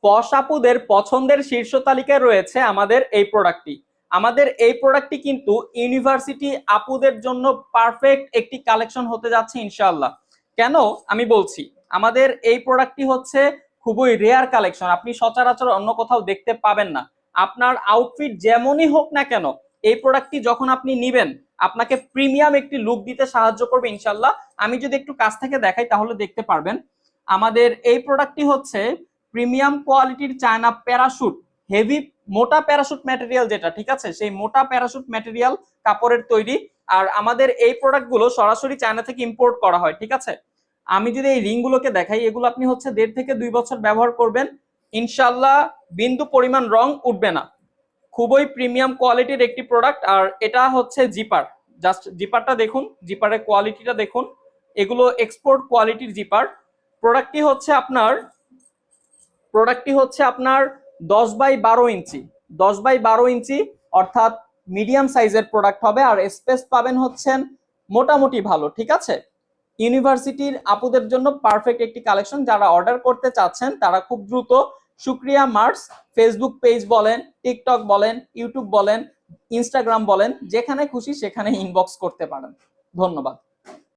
পশ আপুদের পছন্দের শীর্ষ তালিকায় রয়েছে আমাদের এই প্রোডাক্টটি। আমাদের এই প্রোডাক্টটি কিন্তু ইউনিভার্সিটি আপুদের জন্য পারফেক্ট একটি কালেকশন হতে যাচ্ছে ইনশাআল্লাহ। কেন আমি বলছি, আমাদের এই প্রোডাক্টটি হচ্ছে খুবই রেয়ার কালেকশন, আপনি সচরাচর অন্য কোথাও দেখতে পাবেন না। আপনার আউটফিট যেমনই হোক না কেন, এই প্রোডাক্টটি যখন আপনি নিবেন আপনাকে প্রিমিয়াম একটি লুক দিতে সাহায্য করবে ইনশাআল্লাহ। আমি যদি একটু কাছ থেকে দেখাই তাহলে দেখতে পারবেন। আমাদের এই প্রোডাক্টটি হচ্ছে প্রিমিয়াম কোয়ালিটির চায়না প্যারাশুট, হেভি মোটা প্যারাশুট ম্যাটেরিয়াল যেটা, ঠিক আছে, সেই মোটা প্যারাশুট ম্যাটেরিয়াল কাপড়ের তৈরি। আর আমাদের এই প্রোডাক্টগুলো সরাসরি চায়না থেকে ইম্পোর্ট করা হয়, ঠিক আছে। আমি যদি এই রিংগুলোকে দেখাই, এগুলো আপনি হচ্ছে 1.5 থেকে 2 বছর ব্যবহার করবেন, ইনশাআল্লাহ বিন্দু পরিমাণ রং উঠবে না। খুবই প্রিমিয়াম কোয়ালিটির একটি প্রোডাক্ট। আর এটা হচ্ছে জিপার, জাস্ট জিপারটা দেখুন, জিপারের কোয়ালিটিটা দেখুন, এগুলো এক্সপোর্ট কোয়ালিটির জিপার। প্রোডাক্টটি হচ্ছে আপনার 10x12 ইঞ্চি, 10x12 ইঞ্চি, অর্থাৎ মিডিয়াম সাইজের প্রোডাক্ট হবে। আর স্পেস পাবেন হচ্ছেন মোটামুটি ভালো, ঠিক আছে। ইউনিভার্সিটির আপুদের জন্য পারফেক্ট একটি কালেকশন। যারা অর্ডার করতে চাচ্ছেন তারা খুব দ্রুত শুক্রিয়া মার্টস ফেসবুক পেজ বলেন, টিকটক বলেন, ইউটিউব বলেন, ইনস্টাগ্রাম বলেন, যেখানে খুশি সেখানে ইনবক্স করতে পারেন। ধন্যবাদ।